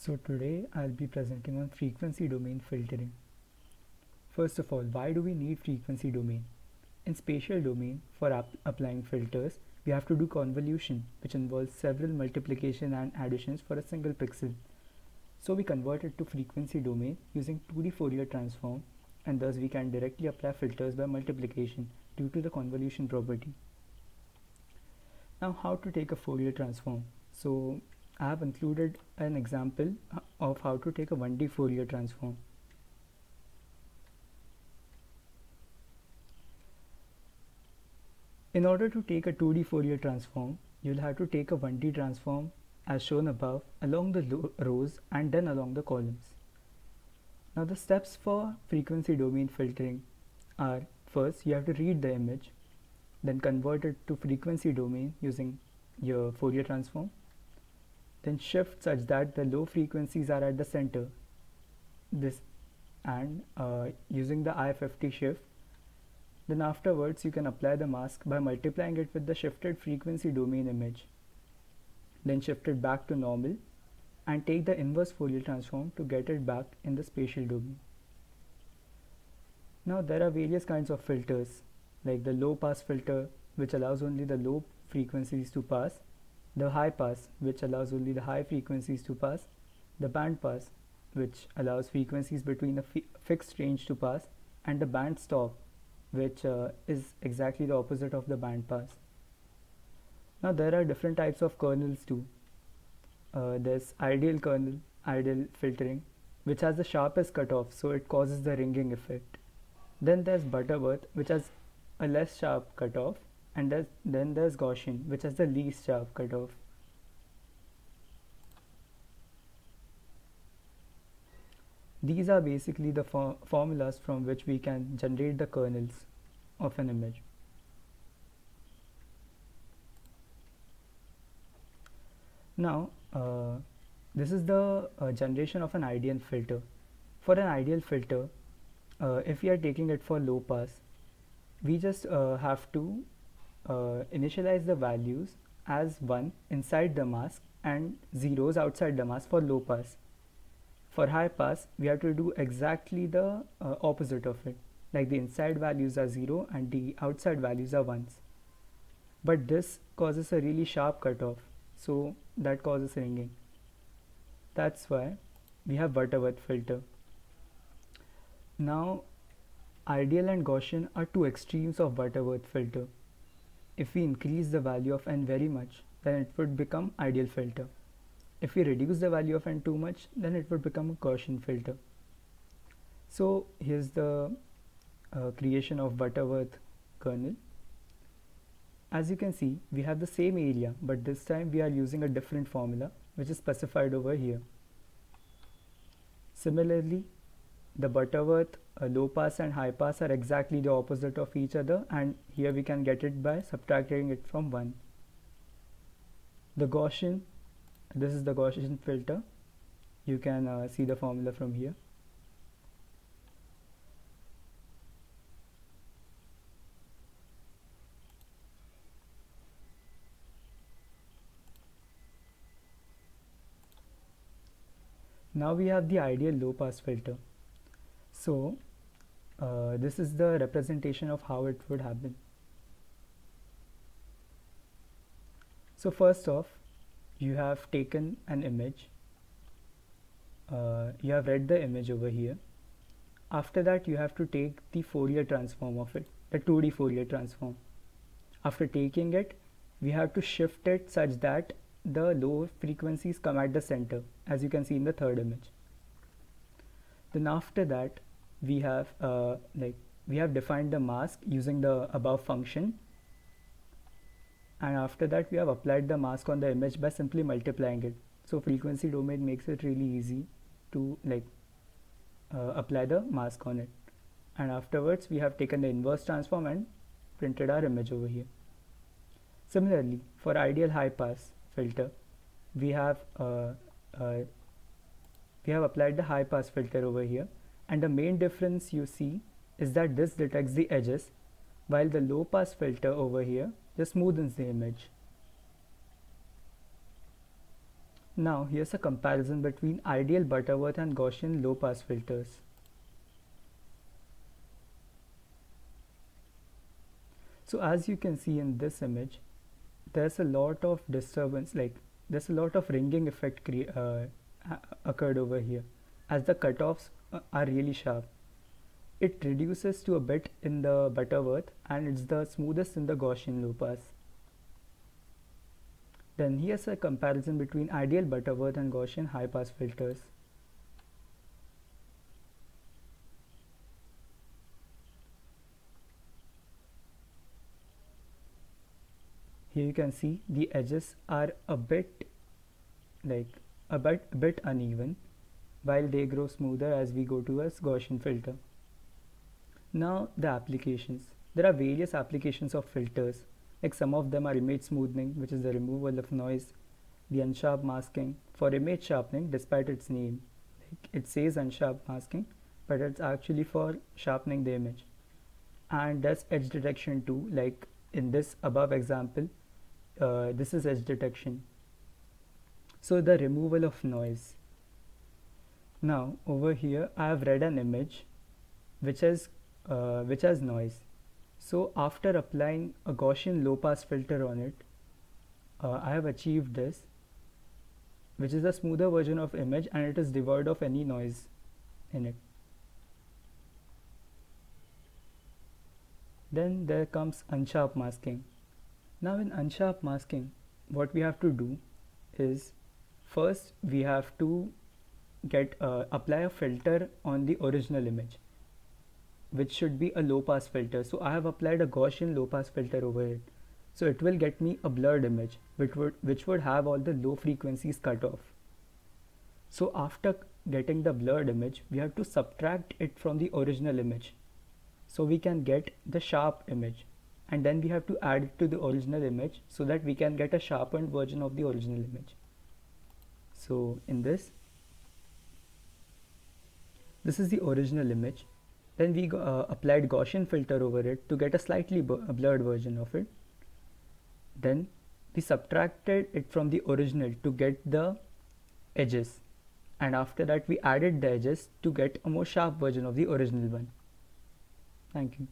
So today I'll be presenting on frequency domain filtering. First of all, why do we need frequency domain? In spatial domain, for applying filters, we have to do convolution, which involves several multiplication and additions for a single pixel. So we convert it to frequency domain using 2D Fourier transform, and thus we can directly apply filters by multiplication due to the convolution property. Now, how to take a Fourier transform? So I have included an example of how to take a 1D Fourier transform. In order to take a 2D Fourier transform, you'll have to take a 1D transform as shown above along the rows and then along the columns. Now the steps for frequency domain filtering are: first you have to read the image, then convert it to frequency domain using your Fourier transform, then shift such that the low frequencies are at the center, using the I50 shift. Then afterwards you can apply the mask by multiplying it with the shifted frequency domain image, then shift it back to normal and take the inverse Fourier transform to get it back in the spatial domain. Now there are various kinds of filters, like the low pass filter, which allows only the low frequencies to pass, the high pass, which allows only the high frequencies to pass, the band pass, which allows frequencies between a fixed range to pass, and the band stop, which is exactly the opposite of the band pass. Now there are different types of kernels too. There's ideal kernel, ideal filtering, which has the sharpest cutoff, so it causes the ringing effect. Then there's Butterworth, which has a less sharp cutoff, and then there's Gaussian, which has the least sharp cutoff. These are basically the formulas from which we can generate the kernels of an image. Now, this is the generation of an ideal filter. For an ideal filter, if we are taking it for low pass, we just have to initialize the values as 1 inside the mask and zeros outside the mask for low pass. For high pass, we have to do exactly the opposite of it, like the inside values are 0 and the outside values are 1s. But this causes a really sharp cutoff, so that causes ringing. That's why we have Butterworth filter. Now, ideal and Gaussian are two extremes of Butterworth filter. If we increase the value of n very much, then it would become ideal filter. If we reduce the value of n too much, then it would become a Gaussian filter. So here's the creation of Butterworth kernel. As you can see, we have the same area, but this time we are using a different formula, which is specified over here. Similarly, the Butterworth low pass and high pass are exactly the opposite of each other, and here we can get it by subtracting it from 1. The Gaussian, this is the Gaussian filter. You can see the formula from here. Now we have the ideal low pass filter. So this is the representation of how it would happen. So first off, you have taken an image, you have read the image over here. After that, you have to take the Fourier transform of it, the 2D Fourier transform. After taking it, we have to shift it such that the low frequencies come at the center, as you can see in the third image. Then after that, we have defined the mask using the above function, and after that we have applied the mask on the image by simply multiplying it. So frequency domain makes it really easy to apply the mask on it. And afterwards we have taken the inverse transform and printed our image over here. Similarly, for ideal high pass filter, we have applied the high pass filter over here, and the main difference you see is that this detects the edges, while the low pass filter over here just smoothens the image. Now here's a comparison between ideal Butterworth and Gaussian low pass filters. So as you can see in this image, there's a lot of disturbance, like there's a lot of ringing effect occurred over here as the cutoffs are really sharp. It reduces to a bit in the Butterworth and it's the smoothest in the Gaussian low pass. Then here's a comparison between ideal Butterworth and Gaussian high pass filters. Here you can see the edges are a bit uneven while they grow smoother as we go towards Gaussian filter. Now the applications. There are various applications of filters, like some of them are image smoothing, which is the removal of noise, the unsharp masking for image sharpening despite its name. Like it says unsharp masking, but it's actually for sharpening the image. And there's edge detection too, like in this above example, this is edge detection. So the removal of noise. Now over here I have read an image which has noise. So after applying a Gaussian low pass filter on it, I have achieved this, which is a smoother version of image and it is devoid of any noise in it. Then there comes unsharp masking. Now in unsharp masking, what we have to do is first we have to apply a filter on the original image, which should be a low pass filter. So I have applied a Gaussian low pass filter over it. So it will get me a blurred image which would have all the low frequencies cut off. So after getting the blurred image, we have to subtract it from the original image so we can get the sharp image, and then we have to add it to the original image so that we can get a sharpened version of the original image. So in this is the original image. Then we applied Gaussian filter over it to get a slightly blurred version of it. Then we subtracted it from the original to get the edges, and after that we added the edges to get a more sharp version of the original one. Thank you.